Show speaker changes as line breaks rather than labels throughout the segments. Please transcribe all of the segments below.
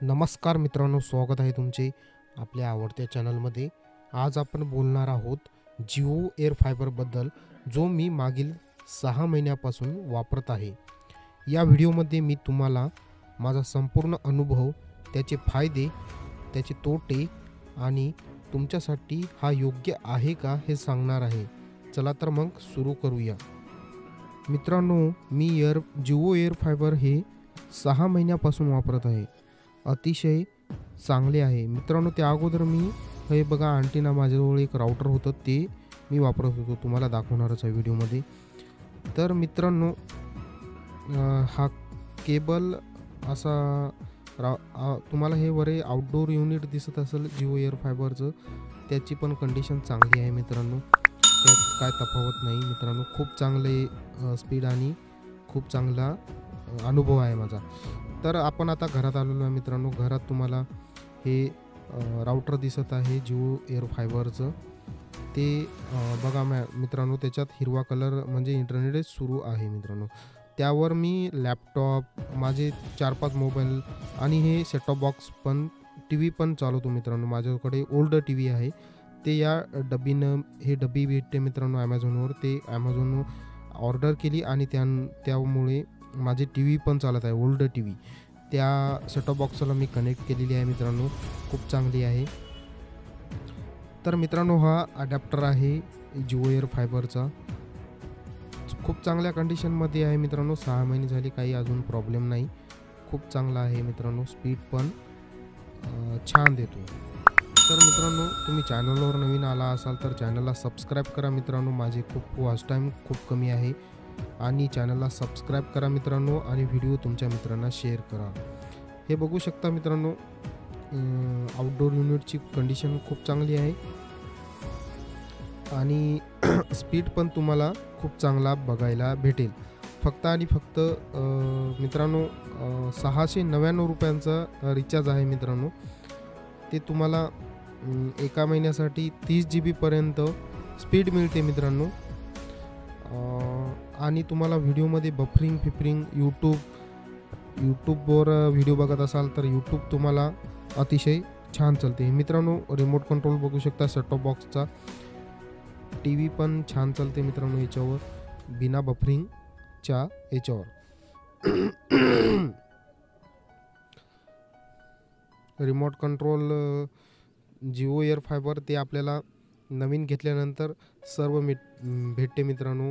नमस्कार मित्रांनो, स्वागत आहे तुमचे आपल्या आवडत्या चॅनलमध्ये. आज आपण बोलणार आहोत जिओ एअर फायबरबद्दल, जो मी मागील 6 महिन्यापासून वापरत आहे. या व्हिडिओमध्ये मी तुम्हाला माझा संपूर्ण अनुभव, त्याचे फायदे, त्याचे तोटे आणि तुमच्यासाठी हा योग्य आहे का हे सांगणार आहे. चला तर मग सुरू करूया. मित्रांनो, मी जिओ एअर फायबर हे 6 महिन्यापासून वापरत आहे. अतिशय चांगले आहे मित्रांनो. त्या अगोदर मी हे बघा, अँटिना माझ्याजवळ एक राउटर होतं, ते मी वापरत होतो, तुम्हाला दाखवणारच आहे व्हिडिओमध्ये. तर मित्रांनो, हा केबल असा तुम्हाला हे वरे आउटडोर युनिट दिसत असेल जिओ एअर फायबरचं, त्याची पण कंडिशन चांगली आहे मित्रांनो. त्यात काय तफावत नाही मित्रांनो. खूप चांगले स्पीड आणि खूप चांगला अनुभव आहे माझा. तर आपण आता घरात आलेलो आहे मित्रांनो. घरात तुम्हाला हे राउटर दिसत आहे जिओ एअर फायबरचं. ते बघा मित्रांनो, त्याच्यात हिरवा कलर म्हणजे इंटरनेटच सुरू आहे मित्रांनो. त्यावर मी लॅपटॉप, माझे 4-5 मोबाईल आणि हे सेटटॉप बॉक्स पण, टी व्ही पण चालवतो मित्रांनो. माझ्याकडे ओल्ड टी व्ही आहे, ते या डब्बीनं, हे डब्बी भेटते मित्रांनो ॲमेझॉनवर. ते ॲमेझॉन ऑर्डर केली आणि त्यामुळे माझी टी व्ही पण चालत आहे, ओल्ड टी व्ही. त्या सेटटॉप बॉक्सला मी कनेक्ट केलेली आहे मित्रांनो. खूप चांगली आहे. तर मित्रांनो, हा अडॅप्टर आहे जिओ एअर फायबरचा. खूप चांगल्या कंडिशनमध्ये आहे मित्रांनो. 6 महिने झाले, काही अजून प्रॉब्लेम नाही. खूप चांगला आहे मित्रांनो. स्पीड पण छान देतो. तर मित्रांनो, तुम्ही चॅनलवर नवीन आला असाल तर चॅनलला सबस्क्राईब करा मित्रांनो. माझे खूप वॉच टाईम खूप कमी आहे, आणि चॅनलला सबस्क्राईब करा मित्रांनो, आणि व्हिडिओ तुमच्या मित्रांना शेअर करा. हे बघू शकता मित्रांनो, आउटडोर युनिटची कंडिशन खूप चांगली आहे, आणि स्पीड पण तुम्हाला खूप चांगला बघायला भेटेल. फक्त आणि फक्त मित्रांनो, 699 रुपयांचा रिचार्ज आहे मित्रांनो. ते तुम्हाला एका महिन्यासाठी 30 GB पर्यंत स्पीड मिळते मित्रांनो. आणि तुम्हाला व्हिडिओमध्ये बफरिंग यूट्यूबवर व्हिडिओ बघत असाल तर यूट्यूब तुम्हाला अतिशय छान चालते मित्रांनो. रिमोट कंट्रोल बघू शकता सेटटॉप बॉक्सचा. टी व्ही पण छान चालते मित्रांनो याच्यावर, बिना बफरिंगच्या याच्यावर. Remote control Jio air fibre ते आपल्याला नवीन घेतल्यानंतर सर्व भेटते मित्रांनो.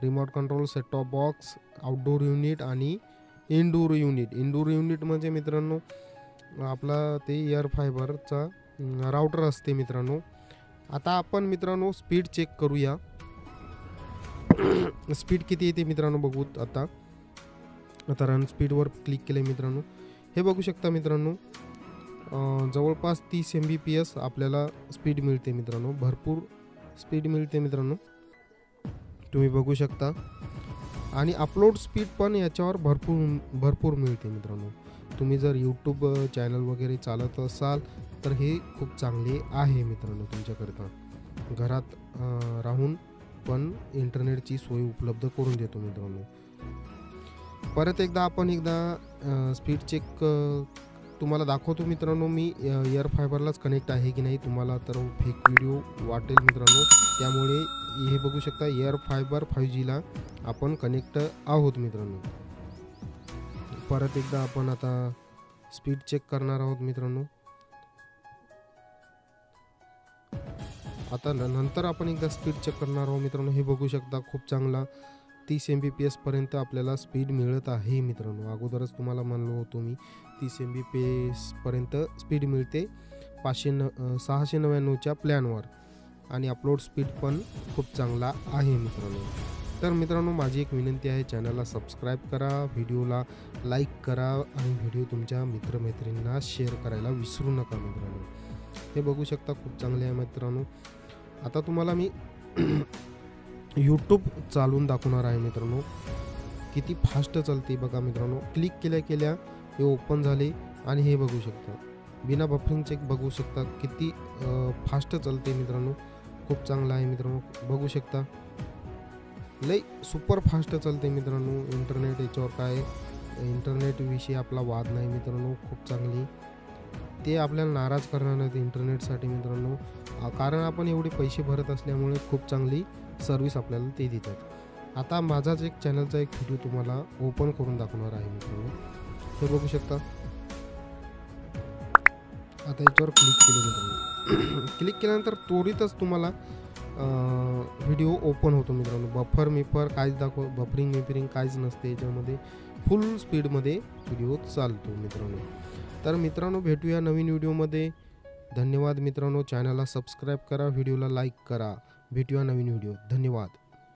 Remote control, set top box, outdoor unit आणि इनडोर युनिट म्हणजे मित्रांनो आपला ते एअर फायबरचा राउटर असते मित्रांनो. आता आपण मित्रांनो स्पीड चेक करूया. स्पीड किती येते मित्रांनो बघू. आता रन स्पीडवर क्लिक केलं मित्रांनो. हे बघू शकता मित्रांनो, जवळपास 30 Mbps आपल्याला स्पीड मिळते मित्रांनो. भरपूर स्पीड मिळते मित्रांनो, तुम्ही बघू शकता. आणि अपलोड स्पीड पण याच्यावर भरपूर मिळते मित्रांनो. तुम्ही जर यूट्यूब चॅनल वगैरे चालत असाल तर हे खूप चांगले आहे मित्रांनो तुमच्याकरिता. घरात राहून पण इंटरनेटची सोय उपलब्ध करून देतो मित्रांनो. परत एकदा स्पीड चेक तुम्हाला दाखवतो मित्रांनो. मी एअर फायबरलाच कनेक्ट आहे की नाही, तुम्हाला तर फेक व्हिडिओ वाटेल मित्रांनो. त्यामुळे हे बघू शकता, एअर फायबर 5Gला आपण कनेक्ट आहोत मित्रांनो. परत एकदा आपण आता स्पीड चेक करणार आहोत मित्रांनो. आता नंतर आपण एकदा स्पीड चेक करणार आहोत मित्रांनो. हे बघू शकता, खूप चांगला 30 Mbps पर्यंत आपल्याला स्पीड मिळत आहे मित्रांनो. अगोदरच तुम्हाला म्हणलो होतो मी, 30 Mbps पर्यंत स्पीड मिळते 699च्या प्लॅनवर. आणि अपलोड स्पीड पण खूप चांगला आहे मित्रांनो. तर मित्रांनो, माझी एक विनंती आहे, चॅनलला सबस्क्राईब करा, व्हिडिओला लाईक करा, आणि व्हिडिओ तुमच्या मित्रमैत्रिणींना शेअर करायला विसरू नका मित्रांनो. हे बघू शकता, खूप चांगले आहे मित्रांनो. आता तुम्हाला मी यूट्यूब चालवून दाखवणार आहे मित्रांनो. किती फास्ट चालते बघा मित्रांनो. क्लिक केल्या हे ओपन झाले, आणि हे बघू शकता बिना बफरिंग चेक बघू शकता किती फास्ट चालते मित्रांनो. खूप चांगला आहे मित्रांनो. बघू शकता, लई सुपर फास्ट चालते मित्रांनो इंटरनेट. याच्यावर काय इंटरनेटविषयी आपला वाद नाही मित्रांनो, खूप चांगली. ते आपल्याला नाराज करणार नाहीत इंटरनेटसाठी मित्रांनो, कारण आपण एवढे पैसे भरत असल्यामुळे खूप चांगली सर्व्हिस आपल्याला ते देतात. आता माझाच एक चॅनलचा एक व्हिडिओ तुम्हाला ओपन करून दाखवणार आहे मित्रांनो. हे बघू शकता. आता याच्यावर क्लिक केलं मित्रांनो. क्लिक केल्यानंतर त्वरितच तुम्हाला व्हिडिओ ओपन होतो मित्रांनो. बफर काहीच बफरिंग काहीच नसते याच्यामध्ये. फुल स्पीडमध्ये व्हिडिओ चालतो मित्रांनो. तर मित्रांनो भेटूया नवीन व्हिडिओमध्ये. धन्यवाद मित्रांनो. चॅनलला सबस्क्राईब करा, व्हिडिओला लाईक करा. भेटूया नवीन व्हिडिओ. धन्यवाद.